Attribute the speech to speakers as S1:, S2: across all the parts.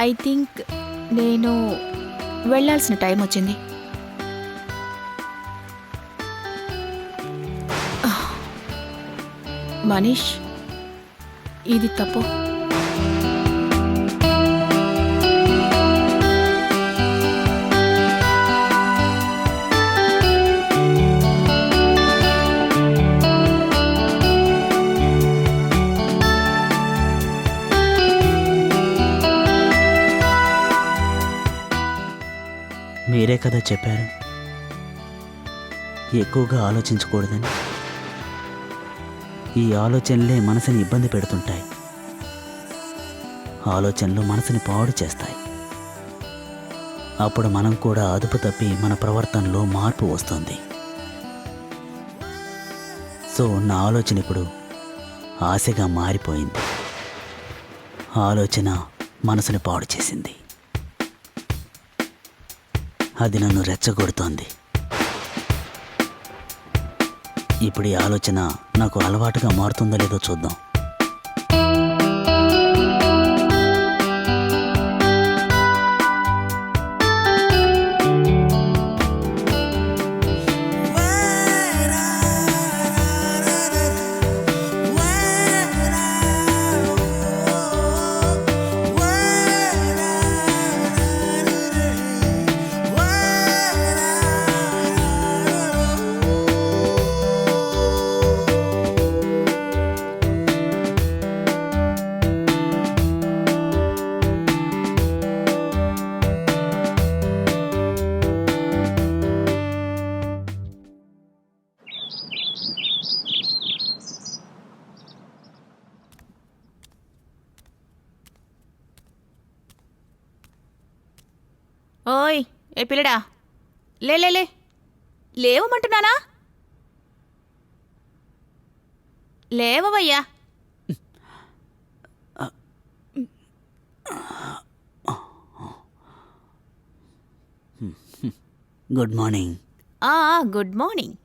S1: I think నేను వెళ్ళాల్సిన time వచ్చింది. మనీష్, ఇది తప్పు.
S2: మీరే కదా చెప్పారు ఎక్కువగా ఆలోచించకూడదని. ఈ ఆలోచనలే మనసుని ఇబ్బంది పెడుతుంటాయి. ఆలోచనలు మనసుని పాడు చేస్తాయి. అప్పుడు మనం కూడా అదుపు తప్పి మన ప్రవర్తనలో మార్పు వస్తుంది. సో నా ఆలోచన ఇప్పుడు ఆశగా మారిపోయింది. ఆలోచన మనసుని పాడు చేసింది. అది నన్ను రెచ్చగొడుతోంది. ఇప్పుడు ఈ ఆలోచన నాకు అలవాటుగా మారుతుందో లేదో చూద్దాం.
S1: ఓయ్, ఏ పిల్లడా, లే లే లే, లేవమంటున్నానా? లేవవయ్యా.
S2: Good morning.
S1: Good morning.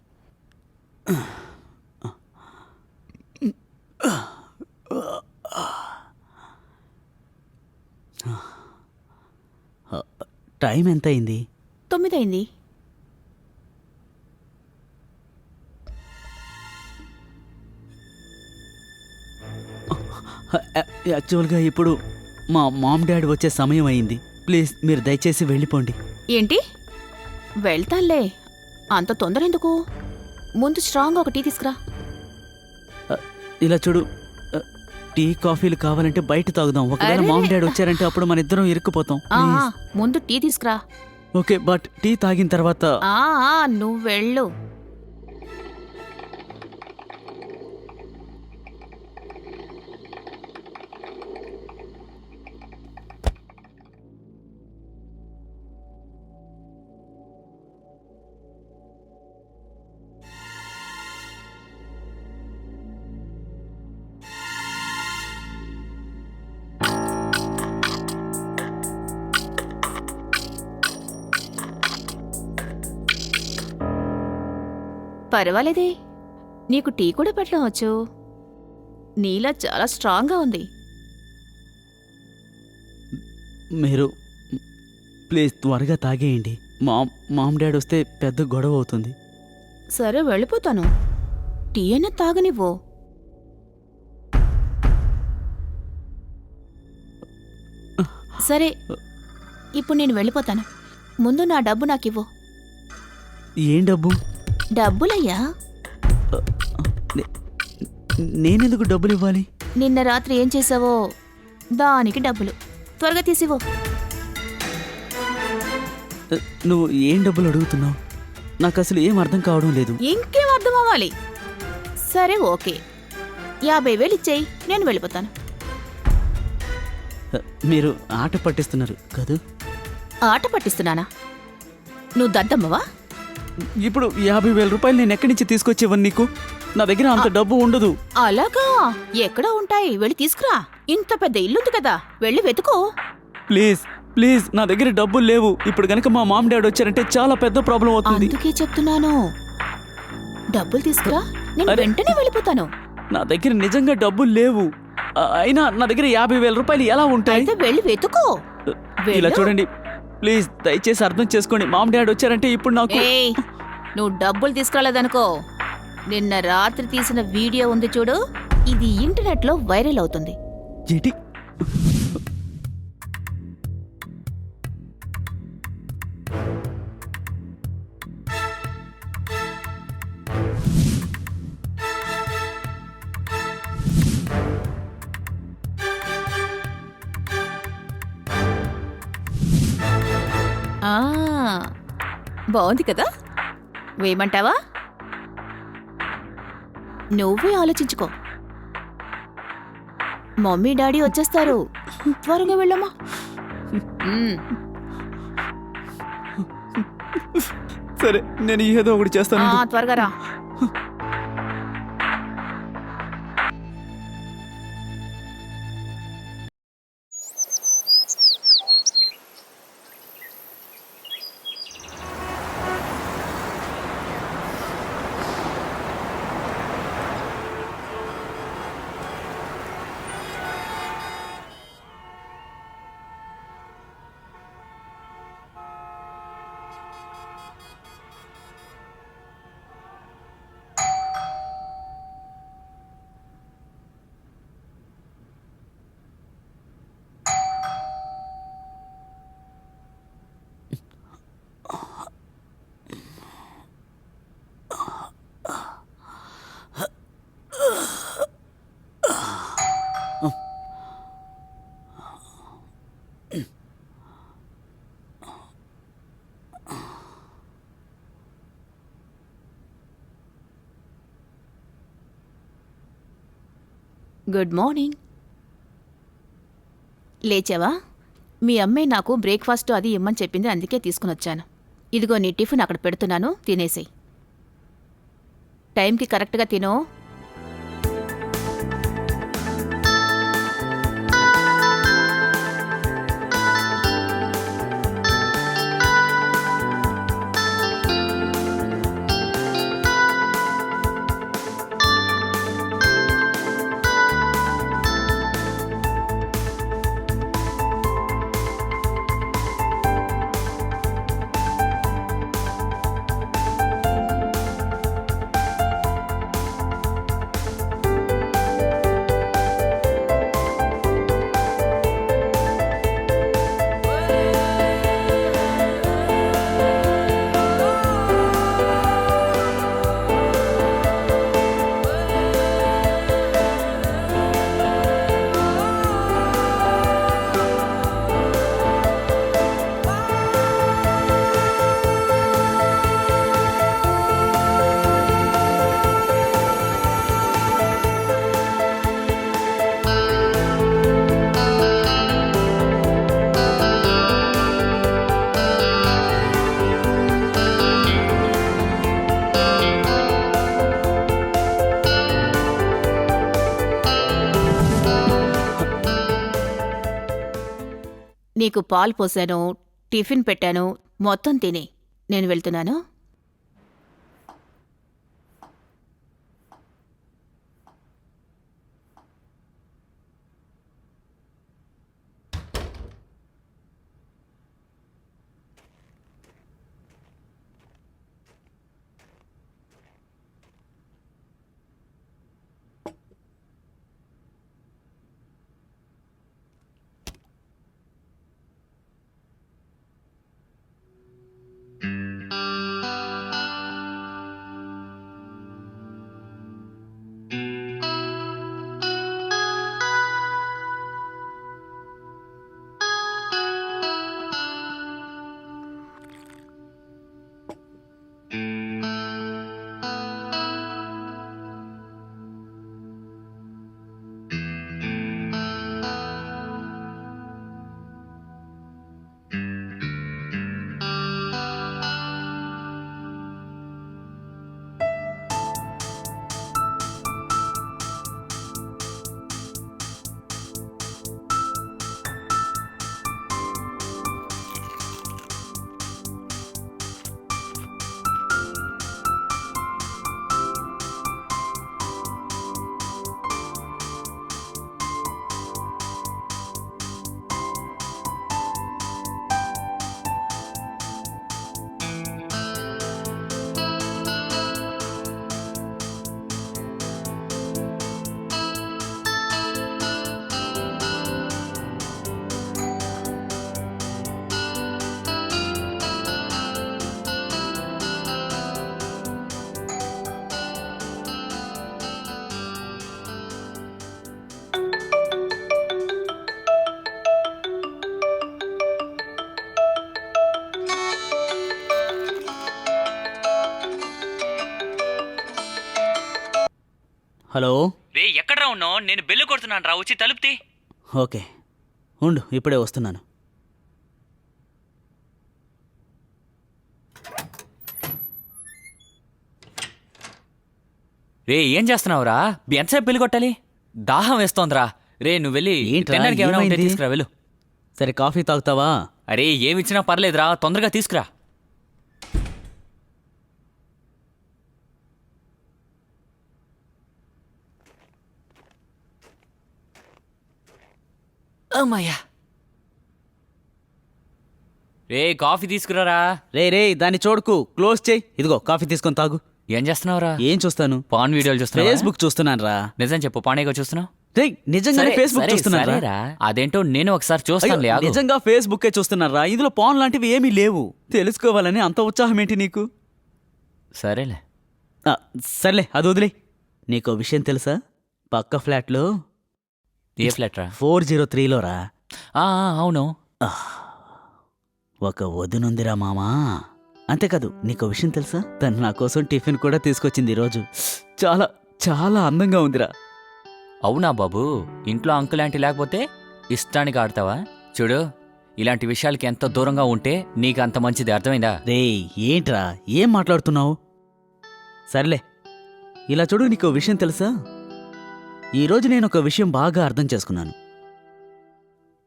S2: Time ఎంత అయింది?
S1: 9 అయింది.
S2: యాక్చువల్గా ఇప్పుడు మా మామ్ డాడీ వచ్చే సమయం అయింది. ప్లీజ్ మీరు దయచేసి వెళ్ళిపోండి.
S1: ఏంటి? వెళ్తానులే, అంత తొందర ఎందుకు? ముందు స్ట్రాంగ్ ఒక టీ తీసుకురా.
S2: ఇలా చూడు, టీ కాఫీలు కావాలంటే బయట తాగుదాం. ఒకవేళ
S1: అరే,
S2: మామ్ డాడీ వచ్చారంటే అప్పుడు మన ఇద్దరం ఇరుక్కుపోతాం.
S1: ముందు టీ తీసుకురా.
S2: ఓకే, బట్ టీ తాగిన తర్వాత
S1: నువ్వు వెళ్ళు. పర్వాలేదే, నీకు టీ కూడా పెట్టడం వచ్చు. నీలా చాలా స్ట్రాంగ్గా ఉంది.
S2: మీరు ప్లీజ్ త్వరగా తాగేయండి. మామ్ డాడీ వస్తే పెద్ద గొడవ అవుతుంది.
S1: సరే, వెళ్ళిపోతాను. టీ అయినా తాగనివ్వు. సరే, ఇప్పుడు నేను వెళ్ళిపోతాను. ముందు నా డబ్బు నాకివ్వు.
S2: ఏం డబ్బు?
S1: డబ్బులయ్యా.
S2: నేనెందుకు డబ్బులు ఇవ్వాలి?
S1: నిన్న రాత్రి ఏం చేసావో దానికి డబ్బులు. త్వరగా తీసివ్వు.
S2: నువ్వు ఏం డబ్బులు అడుగుతున్నావు? నాకు అసలు ఏం అర్థం కావడం లేదు.
S1: ఇంకేం అర్థం అవ్వాలి? సరే, ఓకే, 50,000 ఇచ్చేయి, నేను వెళ్ళిపోతాను.
S2: మీరు ఆట పట్టిస్తున్నారు కదూ?
S1: ఆట పట్టిస్తున్నానా? నువ్వు దద్దమ్మవా?
S2: ఇప్పుడు 50,000 రూపాయలు నేను ఎక్కడి నుంచి తీసుకొచ్చేవని నీకు? నా దగ్గర అంత డబ్బు ఉండదు.
S1: అలాగా? ఎక్కడ ఉంటాయి? వెళ్ళి తీసుకురా. ఇంత పెద్ద ఇల్లుంది కదా, వెళ్ళి వెతుకో.
S2: ప్లీజ్ ప్లీజ్, నా దగ్గర డబ్బులు లేవు. ఇప్పుడు గనక మా మామ్ డాడీ వచ్చారంటే చాలా పెద్ద ప్రాబ్లం అవుతుంది.
S1: అందుకే చెప్తున్నాను, డబ్బులు తీసుకురా, నేను వెంటనే వెళ్ళిపోతాను.
S2: నా దగ్గర నిజంగా డబ్బులు లేవు. అయినా నా దగ్గర 50,000 రూపాయలు ఎలా ఉంటాయి?
S1: అయితే వెళ్ళి వెతుకో.
S2: ఇలా
S1: వెళ్ళు.
S2: చూడండి, ప్లీజ్ దయచేసి అర్థం చేసుకోండి. మామ్ డాడ్ వచ్చారంటే ఇప్పుడు నాకు
S1: ఏయ్, నువ్వు డబ్బులు తీసుకురాలేదనుకో, నిన్న రాత్రి తీసిన వీడియో ఉంది చూడు, ఇది ఇంటర్నెట్లో వైరల్ అవుతుంది.
S2: ఏంటి?
S1: ఆ, బాగుంది కదా, వేయమంటావా? నువ్వే ఆలోచించుకో. మమ్మీ డాడీ వచ్చేస్తారు, త్వరగా వెళ్ళమ్మా. మ్,
S2: సరే, నేను ఏదో ఒకటి చేస్తాను.
S1: త్వరగా రా. Good morning. లేచావా? మీ అమ్మాయి నాకు బ్రేక్ఫాస్ట్ అది ఇమ్మని చెప్పింది, అందుకే తీసుకుని వచ్చాను. ఇదిగో నీ టిఫిన్ అక్కడ పెడుతున్నాను, తినేసేయ్. టైంకి కరెక్ట్గా తినో. నీకు పాలు పోసాను, టిఫిన్ పెట్టాను, మొత్తం తిని నేను వెళ్తున్నాను.
S2: హలో.
S3: రే ఎక్కడ్రా ఉన్నావు? నేను బెల్లు కొడుతున్నాను రా, వచ్చి తలుపుతి.
S2: ఓకే ఉండు, ఇప్పుడే వస్తున్నాను.
S3: రే ఏం చేస్తున్నావురా? ఎంతసేపు బెల్లు కొట్టాలి? దాహం వేస్తోందిరా. రే నువ్వు వెళ్ళి
S2: ఏంట్రా,
S3: తినడానికి ఏమైనా ఉంటే
S2: ఏమైంది?
S3: తీసుకురా వెళ్ళు.
S2: సరే కాఫీ తాగుతావా?
S3: అరే ఏమిచ్చినా పర్లేదురా, తొందరగా తీసుకురా. అమ్మయ్యా. రే కాఫీ తీసుకురారా.
S2: రే దాన్ని చూడకు, క్లోజ్ చేయి. ఇదిగో కాఫీ తీసుకొని తాగు.
S3: ఏం చేస్తున్నావురా?
S2: ఏం చూస్తాను?
S3: పాన్ వీడియోలు చూస్తున్నావా?
S2: ఫేస్బుక్ చూస్తున్నాను రా.
S3: నిజం చెప్పు, పానేగా చూస్తున్నావు?
S2: రే నిజంగానే ఫేస్బుక్ చూస్తున్నాను రా.
S3: సరేరా, అదేంటో నేను ఒకసారి చూస్తానులే,
S2: అయ్యో,
S3: ఆగు.
S2: నిజంగా ఫేస్బుక్కే చూస్తున్నాను రా. ఇందులో పాన్ లాంటివి ఏమీ లేవు. తెలుసుకోవాలని అంత ఉత్సాహం ఏంటి నీకు?
S3: సరేలే.
S2: ఆ, సర్లే అది వదిలే. నీకో విషయం తెలుసా? పక్క ఫ్లాట్లో
S3: ఏ ఫ్లాట్ రా?
S2: 403లో రా
S3: అవును.
S2: ఒక వదినుందిరా మామా. అంతేకాదు, నీకో విషయం తెలుసా? తను నా కోసం టిఫిన్ కూడా తీసుకొచ్చింది ఈరోజు. చాలా చాలా అందంగా ఉందిరా.
S3: అవునా బాబు? ఇంట్లో అంకుల్ ఆంటీ లేకపోతే ఇష్టానికి ఆడతావా? చూడు, ఇలాంటి విషయాలకి ఎంత దూరంగా ఉంటే నీకు అంత మంచిది, అర్థమైందా?
S2: రేయ్ ఏంట్రా, ఏం మాట్లాడుతున్నావు? సర్లే, ఇలా చూడు, నీకో విషయం తెలుసా? ఈరోజు నేను ఒక విషయం బాగా అర్థం చేసుకున్నాను.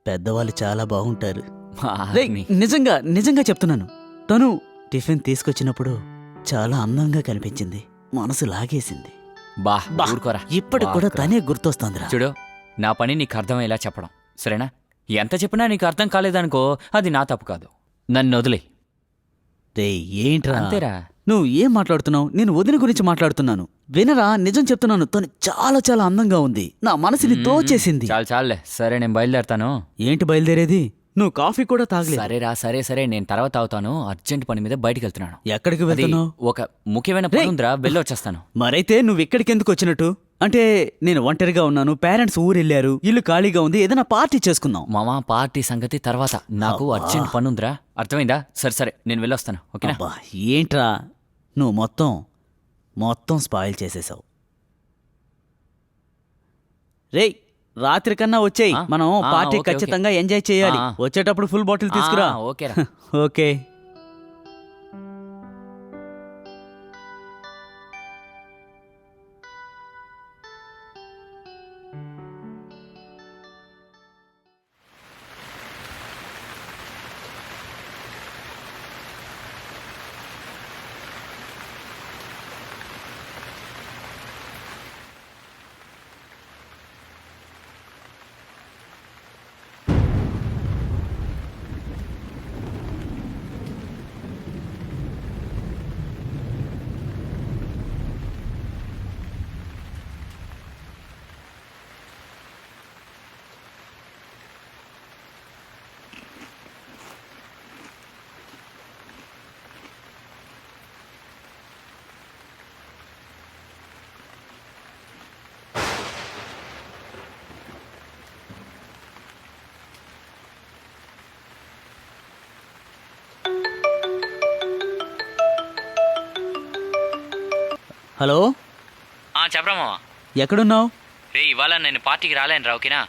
S2: పెద్దవాళ్ళు చాలా బాగుంటారు. రేయ్, నిజంగా నిజంగా చెప్తున్నాను. తను టిఫిన్ తీసుకొచ్చినప్పుడు చాలా అందంగా కనిపించింది. మనసు లాగేసింది.
S3: బా
S2: బా,
S3: ఊరుకోరా.
S2: ఇప్పటికి కూడా
S3: బాగా.
S2: తనే గుర్తొస్తోందిరా.
S3: చూడు, నా పని నీకు అర్థమయ్యేలా చెప్పడం, సరేనా? ఎంత చెప్పినా నీకు అర్థం కాలేదనుకో, అది నా తప్పు కాదు. నన్ను వదిలే.
S2: రేయ్ ఏంట్రా,
S3: అంతేరా.
S2: నువ్వు ఏం మాట్లాడుతున్నావు? నేను వదిన గురించి మాట్లాడుతున్నాను. వినరా, నిజం చెప్తున్నాను. తను చాలా చాలా అందంగా ఉంది. నా మనసుని దోచేసింది.
S3: చాలులే, సరే నేను బయలుదేరతాను.
S2: ఏంటి బయలుదేరేది? నువ్వు కాఫీ కూడా తాగలేదు.
S3: సరేరా, సరే నేను తర్వాత అవుతాను. అర్జెంట్ పని మీద బయటికి వెళ్తున్నాను.
S2: ఎక్కడికి
S3: అది
S2: వెళ్తున్నావు?
S3: ఒక ముఖ్యమైన పని ఉందిరా, వెళ్ళి వచ్చేస్తాను.
S2: మరైతే నువ్వు ఇక్కడికి ఎందుకు వచ్చినట్టు? అంటే నేను ఒంటరిగా ఉన్నాను, పేరెంట్స్ ఊరెళ్ళారు, ఇల్లు ఖాళీగా ఉంది, ఏదైనా పార్టీ చేసుకుందాం.
S3: మామా, పార్టీ సంగతి తర్వాత, నాకు అర్జెంట్ పని ఉందిరా, అర్థమైందా? సరే నేను వెళ్ళొస్తాను, ఓకేనా?
S2: అబ్బా, ఏంట్రా నువ్వు మొత్తం స్పాయిల్ చేసేసావు. రేయ్ రాత్రి కన్నా వచ్చేయ్,
S3: ఆ,
S2: మనం
S3: ఆ,
S2: పార్టీ
S3: ఓకే,
S2: ఖచ్చితంగా ఎంజాయ్ చేయాలి.
S3: ఆ.
S2: వచ్చేటప్పుడు ఫుల్ బాటిల్ తీసుకురా.
S3: ఓకేరా.
S2: ఓకే. హలో,
S3: చెప్పరా మామా.
S2: ఎక్కడున్నావు?
S3: రే ఇవాళ నేను పార్టీకి రాలేను రా, ఓకేనా?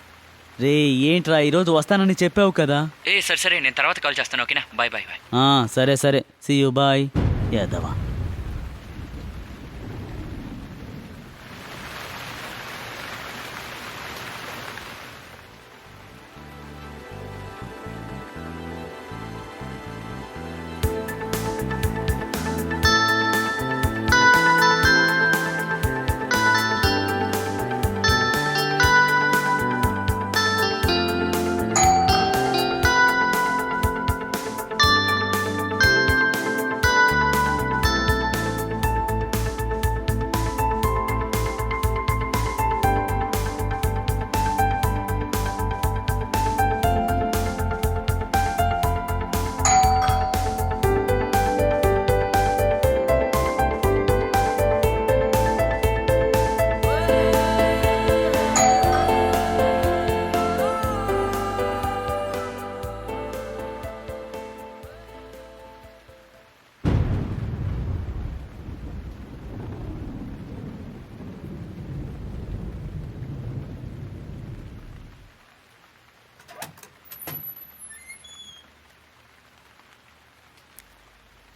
S2: రే ఏంట్రా, ఈరోజు వస్తానని చెప్పావు కదా.
S3: సరే నేను తర్వాత కాల్ చేస్తాను, ఓకేనా? బాయ్.
S2: సరే సీ యూ, బాయ్. యాదవా.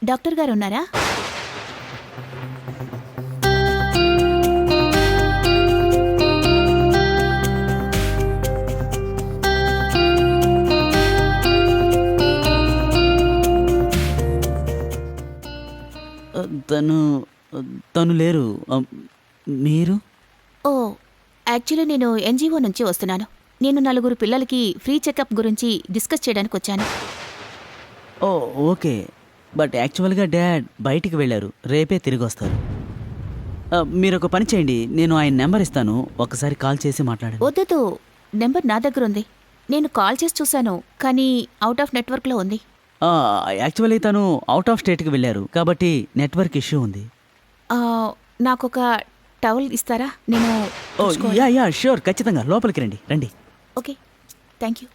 S1: డాక్టర్ గారు ఉన్నారా?
S2: తను తను లేరు. మీరు?
S1: ఓ, యాక్చువల్లీ నేను ఎన్జిఓ నుంచి వస్తున్నాను. నేను 4 పిల్లలకి ఫ్రీ చెకప్ గురించి డిస్కస్ చేయడానికి వచ్చాను.
S2: ఓ ఓకే. బట్ యాక్చువల్గా డాడ్ బయటికి వెళ్ళారు, రేపే తిరిగి వస్తారు. మీరు ఒక పని చేయండి, నేను ఆయన నెంబర్ ఇస్తాను, ఒకసారి కాల్ చేసి మాట్లాడండి.
S1: వద్దు, నెంబర్ నా దగ్గర ఉంది. నేను కాల్ చేసి చూశాను, కానీ అవుట్ ఆఫ్ నెట్వర్క్లో ఉంది.
S2: యాక్చువల్లీ తను అవుట్ ఆఫ్ స్టేట్కి వెళ్ళారు, కాబట్టి నెట్వర్క్ ఇష్యూ ఉంది.
S1: నాకొక టవల్ ఇస్తారా? నేను
S2: ఓ
S1: తుడుచుకోవాలి.
S2: యా ష్యూర్, ఖచ్చితంగా లోపలికి రండి రండి.
S1: Okay, thank you.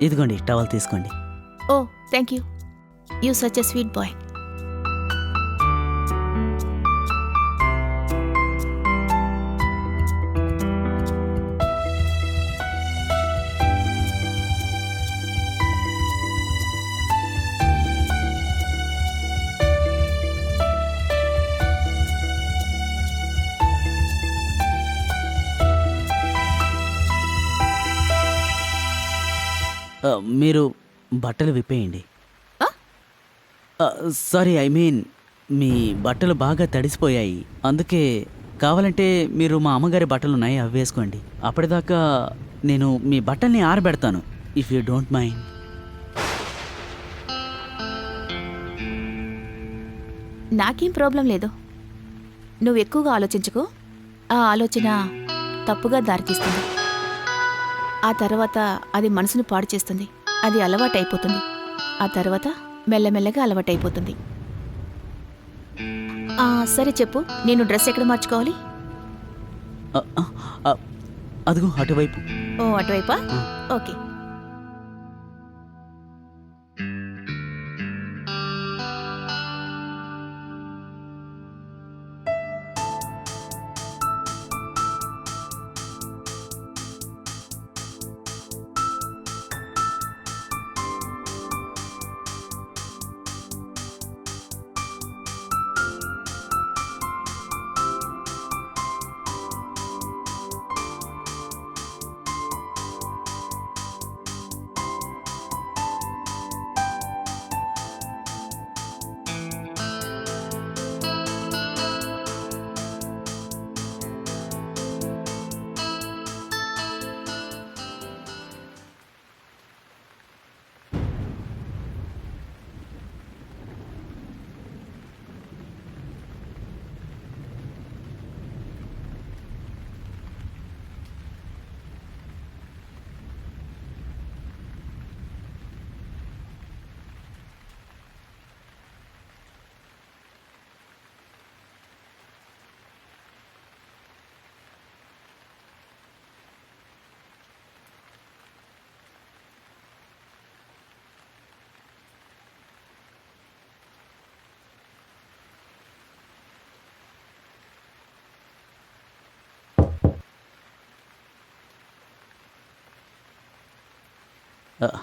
S2: ఇదిగోండి టవల్ తీసుకోండి.
S1: Oh, thank you. You such a sweet boy.
S2: మీరు బట్టలు విప్పేయండి.
S1: ఆ?
S2: సారీ, ఐ మీన్ మీ బట్టలు బాగా తడిసిపోయాయి, అందుకే కావాలంటే మీరు మా అమ్మగారి బట్టలు ఉన్నాయి, అవి వేసుకోండి. అప్పటిదాకా నేను మీ బట్టల్ని ఆరబెడతాను, ఇఫ్ యూ డోంట్ మైండ్.
S1: నాకేం ప్రాబ్లం లేదు. నువ్వు ఎక్కువగా ఆలోచించుకో. ఆ ఆలోచన తప్పుగా దారితీస్తుంది. ఆ తర్వాత అది మనసును పాడు చేస్తుంది. అది అలవాటైపోతుంది. ఆ తర్వాత మెల్లమెల్లగా అలవాటైపోతుంది. సరే చెప్పు, నేను డ్రెస్ ఎక్కడ మార్చుకోవాలి?
S2: అదిగో అటువైపు.
S1: ఓ, అటువైపా? ఓకే.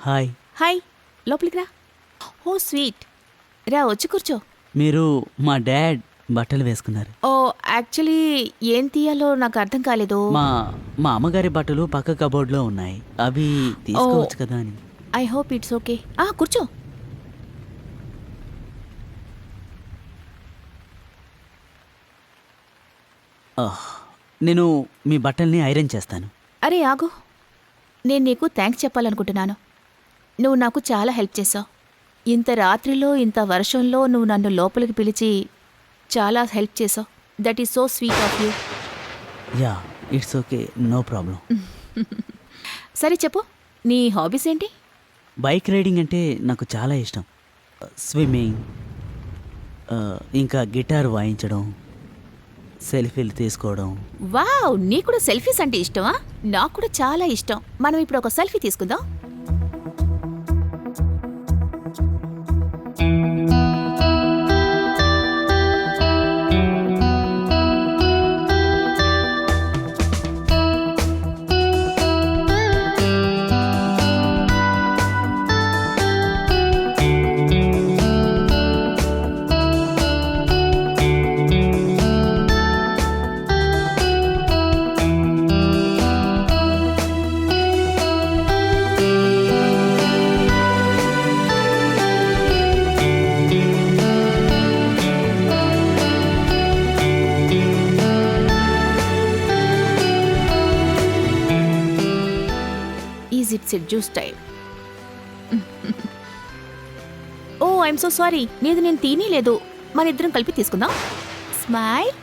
S2: హాయ్.
S1: హాయ్, లోపలికి రా. ఓ స్వీట్, రా వచ్చి కూర్చో.
S2: మీరు మా డాడ్ బట్టలు వేసుకున్నారు.
S1: ఓ యాక్చువల్లీ ఏం తీయాలో నాకు అర్థం కాలేదు.
S2: మా మా అమ్మగారి బట్టలు పక్క కబోర్డ్లో ఉన్నాయి. అవి తీసుకోవచ్చు కదా అని.
S1: I hope it's okay. కూర్చో.
S2: నేను మీ బట్టల్ని ఐరన్ చేస్తాను.
S1: అరే ఆగు, నేను నీకు థ్యాంక్స్ చెప్పాలనుకుంటున్నాను. నువ్వు నాకు చాలా హెల్ప్ చేసావు. ఇంత రాత్రిలో ఇంత వర్షంలో నువ్వు నన్ను లోపలికి పిలిచి చాలా హెల్ప్ చేసావు. That is so sweet of you.
S2: Yeah, it's okay, no problem.
S1: సరే చెప్పు, నీ హాబీస్ ఏంటి?
S2: బైక్ రైడింగ్ అంటే నాకు చాలా ఇష్టం. స్విమ్మింగ్, ఇంకా గిటార్ వాయించడం, సెల్ఫీలు తీసుకోవడం.
S1: వావ్, నీకు కూడా సెల్ఫీస్ అంటే ఇష్టమా? నాకు కూడా చాలా ఇష్టం. మనం ఇప్పుడు ఒక సెల్ఫీ తీసుకుందాం. It's a juice time. Oh I'm so sorry, నీది నేను తినలేదు. మన ఇద్దరం కలిపి తీసుకుందాం. స్మైల్.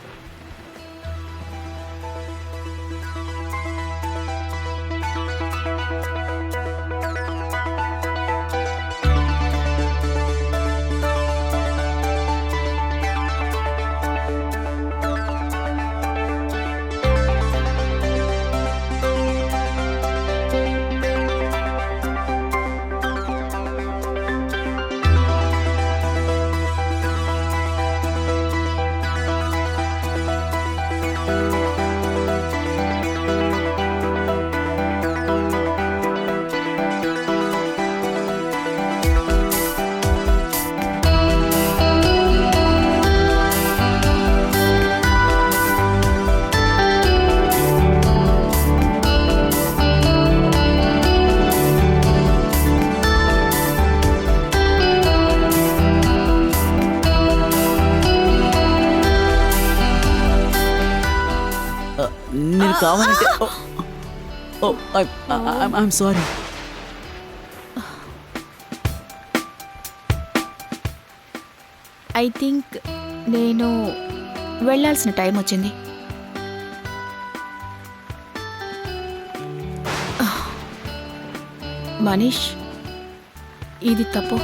S2: నేను కావాలంటే ఐఎమ్ సారీ.
S1: ఐ థింక్ నేను వెళ్ళాల్సిన టైం వచ్చింది. మనీష్, ఇది తప్పు.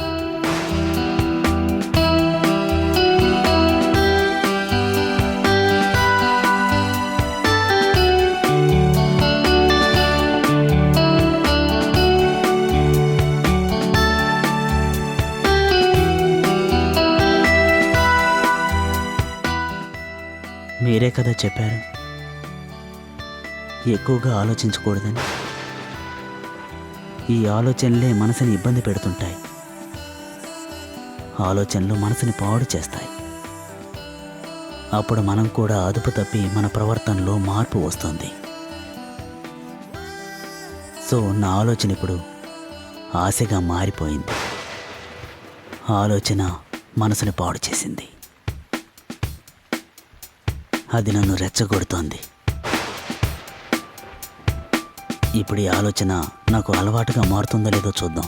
S2: మీరే కదా చెప్పారు ఎక్కువగా ఆలోచించకూడదని. ఈ ఆలోచనలే మనసుని ఇబ్బంది పెడుతుంటాయి. ఆలోచనలు మనసుని పాడు చేస్తాయి. అప్పుడు మనం కూడా అదుపు తప్పి మన ప్రవర్తనలో మార్పు వస్తుంది. సో నా ఆలోచన ఇప్పుడు ఆశగా మారిపోయింది. ఆలోచన మనసుని పాడు చేసింది. అది నన్ను రెచ్చగొడుతోంది. ఇప్పుడు ఈ ఆలోచన నాకు అలవాటుగా మారుతుందో లేదో చూద్దాం.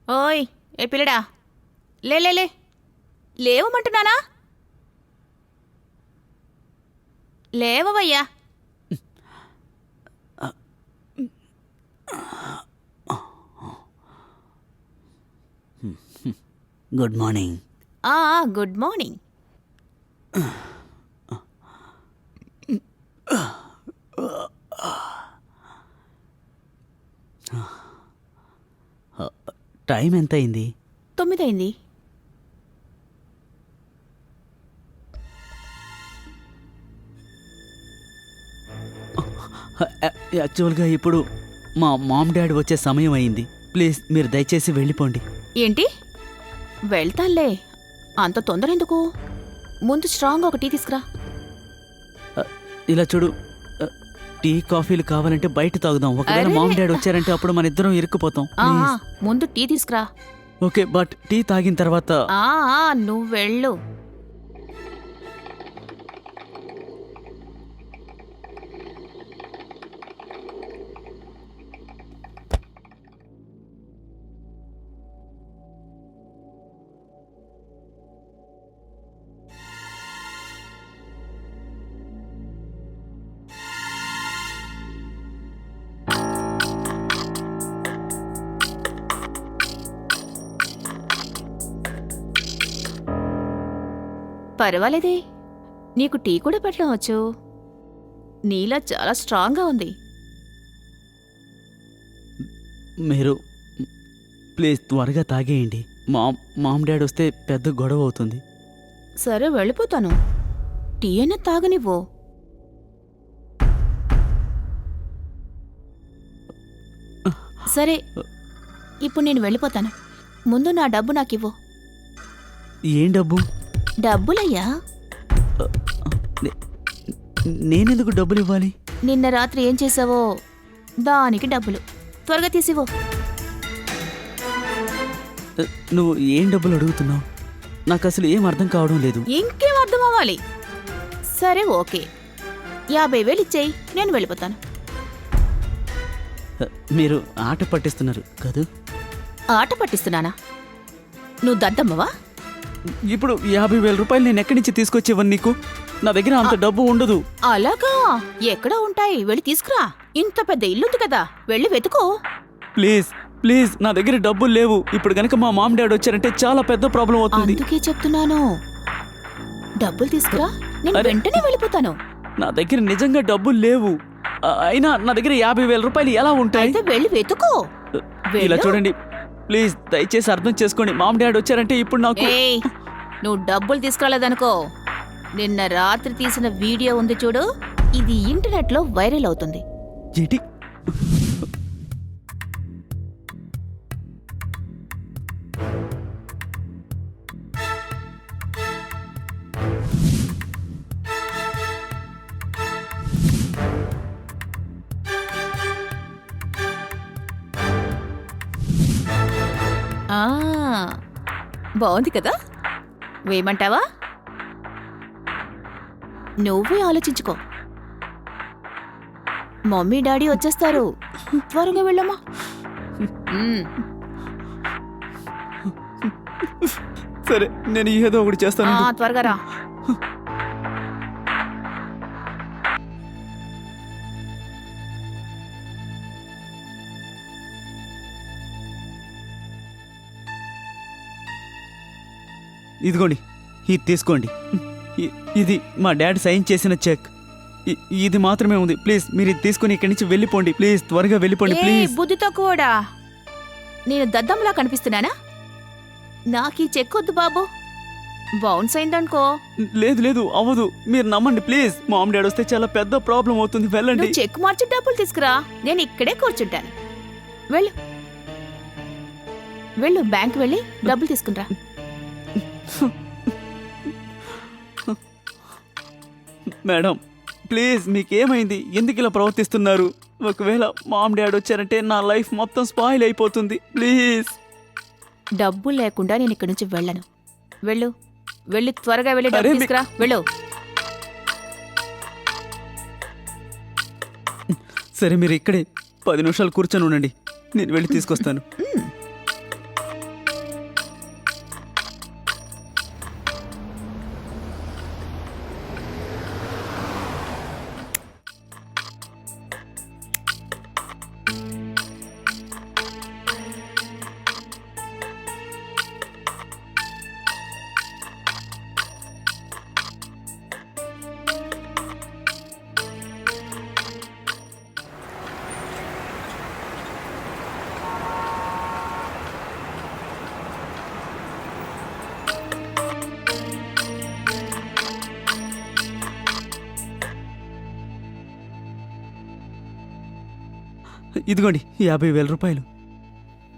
S1: ఓయ్ ఏ పిల్లడా, లే లే లే, లేవమంటున్నానా? లేవవయ్యా.
S2: Good morning.
S1: Good morning.
S2: Time ఎంత అయింది?
S1: 9 అయింది.
S2: యాక్చువల్గా ఇప్పుడు మా మామ్ డాడీ వచ్చే సమయం అయింది. ప్లీజ్ మీరు దయచేసి వెళ్ళిపోండి.
S1: ఏంటి? వెళ్తానులే, అంత తొందర ఎందుకు? ముందు స్ట్రాంగ్ ఒక టీ తీసుకురా.
S2: ఇలా చూడు, టీ కాఫీలు కావాలంటే బయట తాగుదాం. ఒకవేళ
S1: అరే!
S2: మామ్ డాడీ వచ్చారంటే అప్పుడు మన ఇద్దరం ఇరుక్కుపోతాం.
S1: ముందు టీ తీసుకురా.
S2: ఓకే, బట్ టీ తాగిన తర్వాత
S1: నువ్వు వెళ్ళు. పర్వాలేదే, నీకు టీ కూడా పెట్టవచ్చు. నీలా చాలా స్ట్రాంగ్గా ఉంది.
S2: మీరు ప్లీజ్ త్వరగా తాగేయండి. మామ్ డాడీ వస్తే పెద్ద గొడవ అవుతుంది.
S1: సరే వెళ్ళిపోతాను. టీ అయినా తాగనివ్వు. సరే, ఇప్పుడు నేను వెళ్ళిపోతాను. ముందు నా డబ్బు నాకివ్వు.
S2: ఏం డబ్బు?
S1: డబ్బులయ్యా.
S2: నేనెందుకు డబ్బులు ఇవ్వాలి?
S1: నిన్న రాత్రి ఏం చేసావో దానికి డబ్బులు. త్వరగా తీసివ్వు.
S2: నువ్వు ఏం డబ్బులు అడుగుతున్నావు? నాకు అసలు ఏం అర్థం కావడం లేదు.
S1: ఇంకేం అర్థం అవ్వాలి? సరే ఓకే, 50,000 ఇచ్చేయి, నేను వెళ్ళిపోతాను.
S2: మీరు ఆట పట్టిస్తున్నారు కదూ?
S1: ఆట పట్టిస్తున్నానా? నువ్వు దద్దమ్మవా?
S2: ఇప్పుడు 50,000 రూపాయలు నేను ఎక్కడి నుంచి తీసుకొచ్చేవని నీకు? నా దగ్గర అంత డబ్బు ఉండదు.
S1: అలాగా? ఎక్కడ ఉంటాయి? వెళ్ళి తీసుకురా. ఇంత పెద్ద ఇల్లుంది కదా, వెళ్ళి వెతుకో.
S2: ప్లీజ్ ప్లీజ్, నా దగ్గర డబ్బులు లేవు. ఇప్పుడు గనక మా మామ్ డాడీ వచ్చారంటే చాలా పెద్ద ప్రాబ్లం అవుతుంది.
S1: అందుకే చెప్తున్నాను, డబ్బులు తీసుకురా, నేను
S2: అరే!
S1: వెంటనే వెళ్ళిపోతాను.
S2: నా దగ్గర నిజంగా డబ్బులు లేవు. అయినా నా దగ్గర 50,000 రూపాయలు ఎలా ఉంటాయి?
S1: అయితే వెళ్ళి వెతుకో.
S2: ఇలా
S1: వెళ్ళు.
S2: చూడండి, ప్లీజ్ దయచేసి అర్థం చేసుకోండి. మామ్ డాడీ వచ్చారంటే ఇప్పుడు నాకు
S1: ఏయ్, నువ్వు డబ్బులు తీసుకురాలేదనుకో, నిన్న రాత్రి తీసిన వీడియో ఉంది చూడు, ఇది ఇంటర్నెట్లో వైరల్ అవుతుంది.
S2: ఏంటి?
S1: ఆ, బాగుంది కదా, వేయమంటావా? నువ్వే ఆలోచించుకో. మమ్మీ డాడీ వచ్చేస్తారు, త్వరగా వెళ్ళమ్మా.
S2: సరే, నేను ఏదో ఒకటి చేస్తాను.
S1: త్వరగా రా.
S2: ఇదిగోండి, ఇది తీసుకోండి. ఇది మా డాడీ సైన్ చేసిన చెక్. ఇది మాత్రమే ఉంది. ప్లీజ్ మీరు ఇది తీసుకుని ఇక్కడి నుంచి వెళ్ళిపోండి. ప్లీజ్ త్వరగా వెళ్ళిపోండి.
S1: ఏయ్,
S2: ప్లీజ్.
S1: బుద్ధితో కూడా నేను దద్దంలా కనిపిస్తున్నానా? నాకు ఈ చెక్ వద్దు బాబు, బౌన్స్ అయిందనుకో.
S2: లేదు లేదు, అవ్వదు. మీరు నమ్మండి ప్లీజ్. మామ్ డాడీ వస్తే చాలా పెద్ద ప్రాబ్లం అవుతుంది. వెళ్ళండి.
S1: నువ్వు చెక్ మార్చి డబ్బులు తీసుకురా, నేను ఇక్కడే కూర్చుంటాను. వెళ్ళు వెళ్ళు, బ్యాంక్ వెళ్ళి డబ్బులు తీసుకునిరా.
S2: మేడం ప్లీజ్, మీకేమైంది? ఎందుకు ఇలా ప్రవర్తిస్తున్నారు? ఒకవేళ మామ్ డాడీ వచ్చారంటే నా లైఫ్ మొత్తం స్పాయిల్ అయిపోతుంది. ప్లీజ్.
S1: డబ్బులు లేకుండా నేను ఇక్కడి నుంచి వెళ్ళను. వెళ్ళు, వెళ్ళి త్వరగా వెళ్ళి
S2: అరే,
S1: డబ్బులు తీసుకురా. వెళ్ళు.
S2: సరే, మీరు ఇక్కడే 10 నిమిషాలు కూర్చొని ఉండండి, నేను వెళ్ళి తీసుకొస్తాను. ఇదిగోండి 50,000 రూపాయలు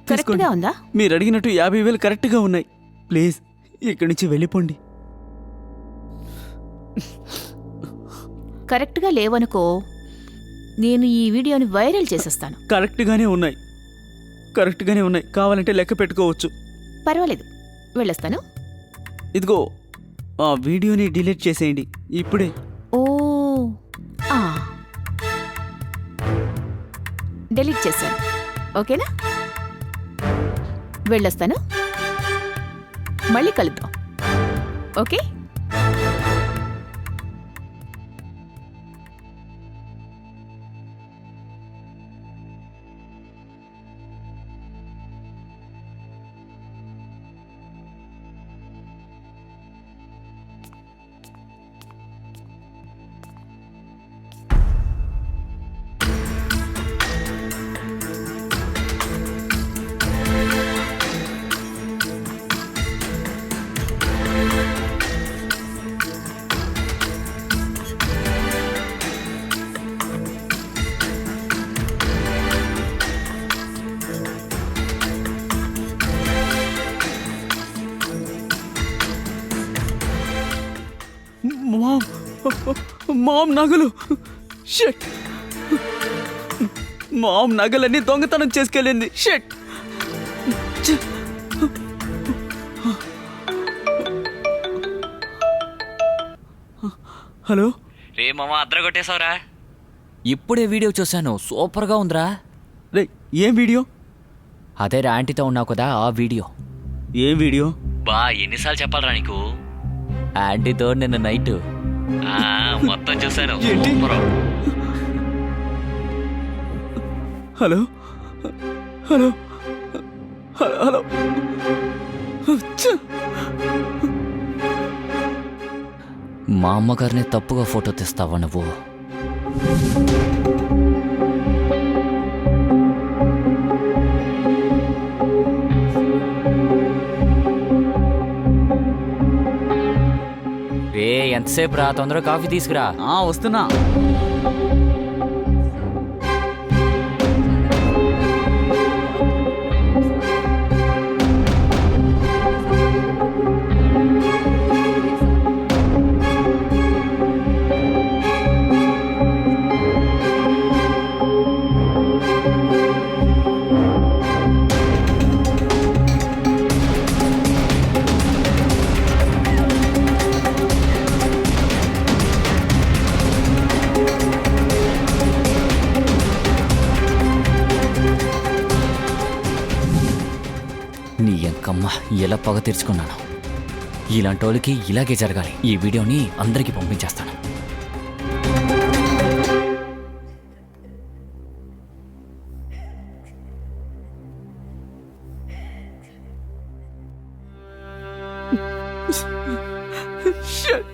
S2: తీసుకోండి.
S1: కరెక్ట్గా ఉందా?
S2: మీరు అడిగినట్టు 50,000 కరెక్ట్గా ఉన్నాయి. ప్లీజ్ ఇక్కడి నుంచి వెళ్ళిపోండి.
S1: కరెక్ట్గా లేవనుకో, నేను ఈ వీడియోని వైరల్ చేసేస్తాను.
S2: కరెక్ట్గానే ఉన్నాయి, కరెక్ట్గానే ఉన్నాయి. కావాలంటే లెక్క పెట్టుకోవచ్చు.
S1: పర్వాలేదు, వెళ్ళొస్తాను.
S2: ఇదిగో ఆ వీడియోని డిలీట్ చేసేయండి ఇప్పుడే.
S1: ఓ ఆ. డిలీట్ చేశాను. ఓకేనా? వెళ్ళొస్తాను. మళ్ళీ కలుద్దాం. ఓకే.
S2: మామ్, మామ్ నగలు. షట్. మామ్ నగలన్నీ దొంగతనం చేసుకెళ్ళింది. షట్. హలో.
S3: రే మామ, అద్రగొట్టేశావురా. ఇప్పుడే వీడియో చూశాను, సూపర్గా ఉందిరా.
S2: రే ఏం వీడియో?
S3: అదే రా ఆంటీతో ఉన్నావు కదా, ఆ వీడియో.
S2: ఏం వీడియో?
S3: బా ఎన్నిసార్లు చెప్పాలరా నీకు? ఆంటీతో నిన్న నైట్ మొత్తం చూశాను.
S2: ఏంటి?
S3: సూపరు.
S2: Hello hello hello. ఛ!
S3: మా అమ్మగారిని తప్పుగా ఫోటో తీస్తావా నువ్వు? రే ఎంతసేపు రా, తొందరగా కాఫీ తీసుకురా.
S2: వస్తున్నా.
S3: నీ ఎంకమ్మ ఎలా పగ తీర్చుకున్నాను. ఇలాంటి వాళ్ళకి ఇలాగే జరగాలి. ఈ వీడియోని అందరికీ పంపించేస్తాను.
S2: Shit.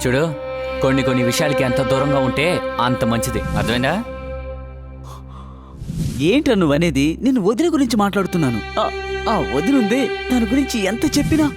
S3: చూడు, కొన్ని విషయాలకి ఎంత దూరంగా ఉంటే అంత మంచిది. అర్థమైందా?
S2: ఏంట నువ్వనేది? నేను వదిన గురించి మాట్లాడుతున్నాను. ఆ వదినుందే, దాని గురించి ఎంత చెప్పినా